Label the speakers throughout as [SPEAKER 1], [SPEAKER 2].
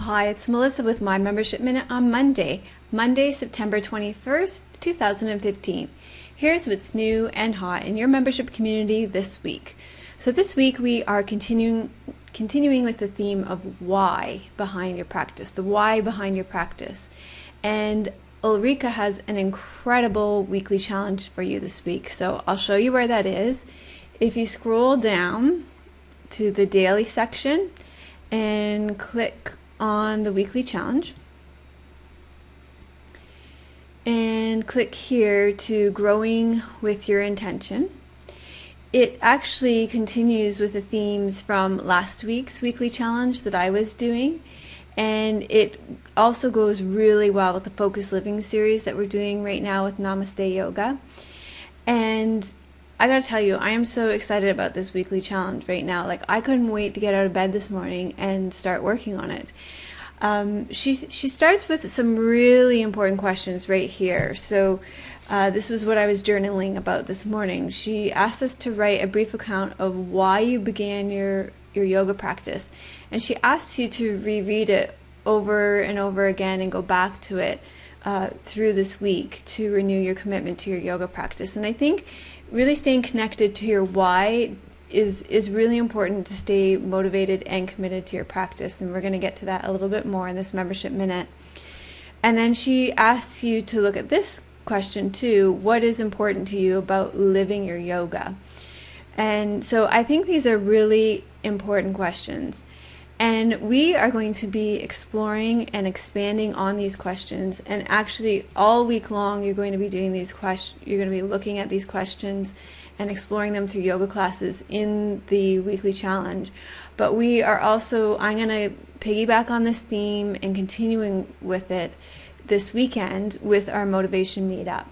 [SPEAKER 1] Hi, it's Melissa with my Membership Minute on Monday, September 21st, 2015. Here's what's new and hot in your membership community this week. So this week we are continuing with the theme of why behind your practice, the why behind your practice. And Ulrika has an incredible weekly challenge for you this week. So I'll show you where that is. If you scroll down to the daily section and click on the weekly challenge and click here to growing with your intention. It actually continues with the themes from last week's weekly challenge that I was doing, and it also goes really well with the Focus Living series that we're doing right now with Namaste Yoga. And I gotta tell you, I am so excited about this weekly challenge right now. Like, I couldn't wait to get out of bed this morning and start working on it. She starts with some really important questions right here. So this was what I was journaling about this morning. She asked us to write a brief account of why you began your yoga practice. And she asks you to reread it over and over again and go back to it through this week to renew your commitment to your yoga practice. And I think really staying connected to your why is really important to stay motivated and committed to your practice. And we're going to get to that a little bit more in this membership minute. And then she asks you to look at this question too. What is important to you about living your yoga? And so I think these are really important questions. And we are going to be exploring and expanding on these questions. And actually, all week long, you're going to be doing these questions. You're going to be looking at these questions and exploring them through yoga classes in the weekly challenge. But we are also, I'm going to piggyback on this theme and continuing with it this weekend with our motivation meetup.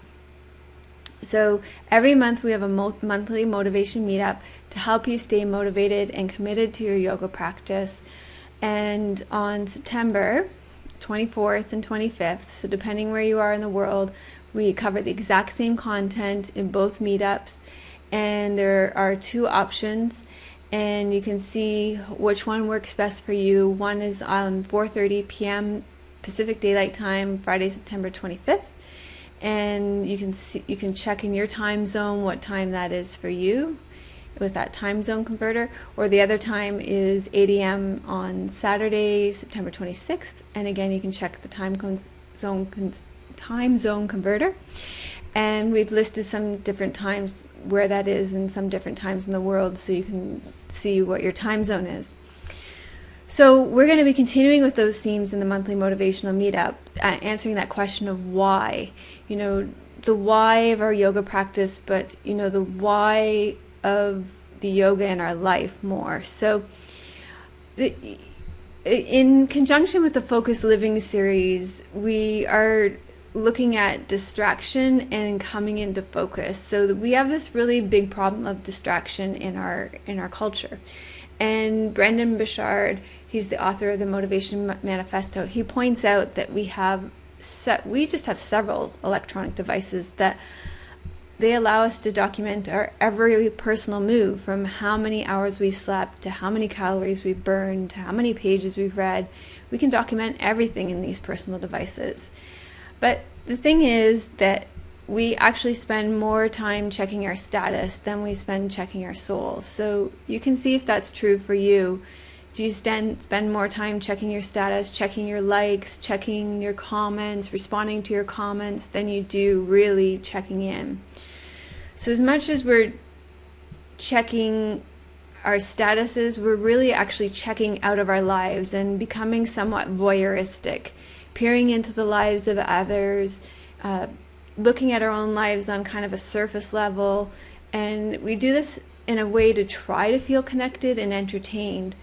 [SPEAKER 1] So every month we have a monthly motivation meetup to help you stay motivated and committed to your yoga practice. And on September 24th and 25th, so depending where you are in the world, we cover the exact same content in both meetups. And there are two options, and you can see which one works best for you. One is on 4:30 p.m. Pacific Daylight Time, Friday, September 25th. And you can check in your time zone what time that is for you with that time zone converter. Or the other time is 8 a.m. on Saturday, September 26th. And again, you can check the time zone converter. And we've listed some different times where that is and some different times in the world, so you can see what your time zone is. So we're going to be continuing with those themes in the monthly motivational meetup, answering that question of why. You know, the why of our yoga practice, but, you know, the why of the yoga in our life more. So in conjunction with the Focus Living series, we are looking at distraction and coming into focus. So we have this really big problem of distraction in our culture. And Buchard, he's the author of the Motivation Manifesto, he points out that we just have several electronic devices that they allow us to document our every personal move, from how many hours we slept to how many calories we burned to how many pages we've read. We can document everything in these personal devices. But the thing is that we actually spend more time checking our status than we spend checking our soul. So you can see if that's true for you. Do you spend more time checking your status, checking your likes, checking your comments, responding to your comments than you do really checking in? So as much as we're checking our statuses, we're really actually checking out of our lives and becoming somewhat voyeuristic, peering into the lives of others, looking at our own lives on kind of a surface level. And we do this in a way to try to feel connected and entertained.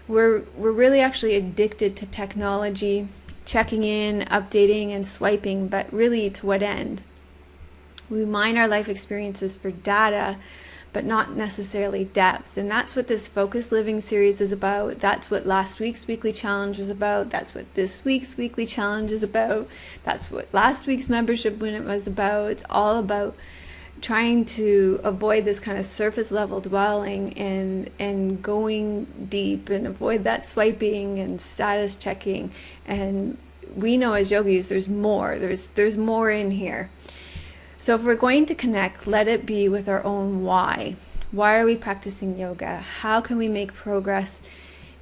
[SPEAKER 1] We're really actually addicted to technology, checking in, updating, and swiping, but really to what end? We mine our life experiences for data, but not necessarily depth. And that's what this Focus Living series is about. That's what last week's weekly challenge was about. That's what this week's weekly challenge is about. That's what last week's membership minute was about. It's all about trying to avoid this kind of surface level dwelling and going deep, and avoid that swiping and status checking. And we know as yogis there's more. There's more in here. So if we're going to connect, let it be with our own why. Why are we practicing yoga? How can we make progress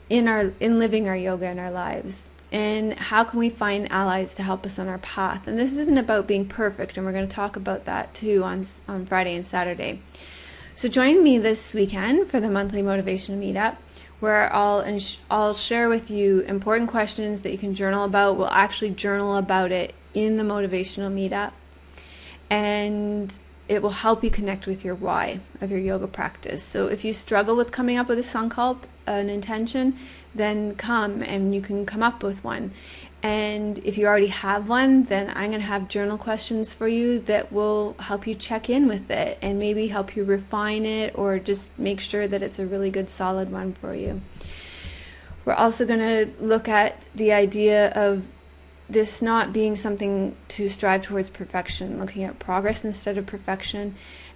[SPEAKER 1] in living our yoga in our lives? And how can we find allies to help us on our path? And this isn't about being perfect, and we're going to talk about that too on Friday and Saturday. So join me this weekend for the Monthly Motivation Meetup, where I'll share with you important questions that you can journal about. We'll actually journal about it in the motivational meetup, and it will help you connect with your why of your yoga practice. So if you struggle with coming up with a sankalpa, an intention, then come and you can come up with one. And if you already have one, then I'm going to have journal questions for you that will help you check in with it and maybe help you refine it, or just make sure that it's a really good solid one for you. We're also going to look at the idea of this not being something to strive towards perfection, looking at progress instead of perfection.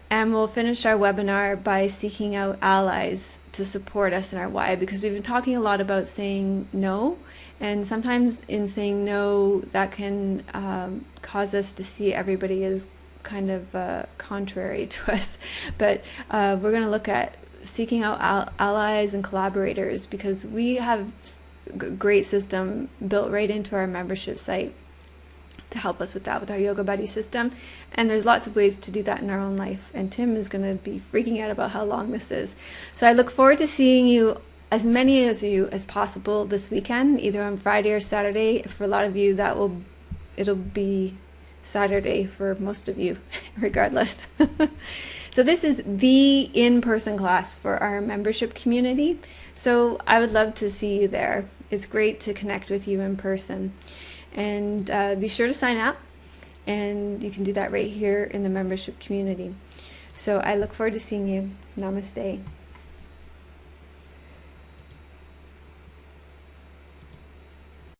[SPEAKER 1] And we'll finish our webinar by seeking out allies to support us in our why, because we've been talking a lot about saying no, and sometimes in saying no, that can cause us to see everybody as kind of contrary to us. But we're going to look at seeking out allies and collaborators, because we have a great system built right into our membership site to help us with that, with our Yoga Buddy system. And there's lots of ways to do that in our own life. And Tim is going to be freaking out about how long this is. So I look forward to seeing you, as many of you as possible, this weekend, either on Friday or Saturday. For a lot of you, it'll be Saturday for most of you, regardless. So this is the in-person class for our membership community. So I would love to see you there. It's great to connect with you in person. And be sure to sign up, and you can do that right here in the membership community. So I look forward to seeing you. Namaste.